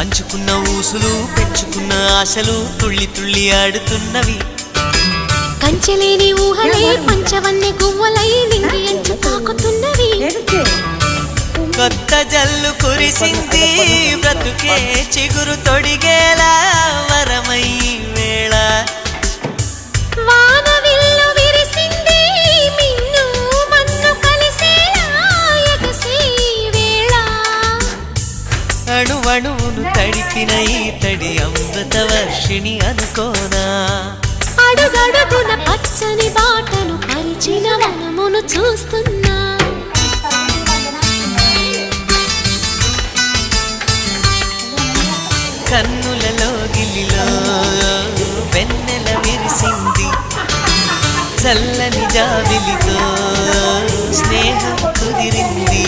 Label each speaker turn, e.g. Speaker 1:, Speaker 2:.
Speaker 1: పంచుకున్న ఊసులు పెంచుకున్న ఆశలు తుళ్ళి తుళ్ళి ఆడుతున్నవి.
Speaker 2: కంచెలేని ఊహలే పంచవన్నె గువ్వలై నింగి అంచు తాకుతున్నవి.
Speaker 1: కొత్త జల్లు కురిసింది బ్రతుకే చిగురు తొడిగేలా వరమై వేళ.
Speaker 2: వానవిల్లు విరిసింది మిన్ను మన్ను కలిసేలా ఎగసే వేళ.
Speaker 1: అణువణువును తడిపిన ఈ తడి అమృత వర్షిణి అనుకోనా.
Speaker 2: అడుగడుగున పచ్చని బాటను పరిచిన వనమును చూస్తున్నా.
Speaker 1: కన్నులలో గిలిలో వెన్నెల విరిసింది. చల్లని జాబిలితో స్నేహం కుదిరింది.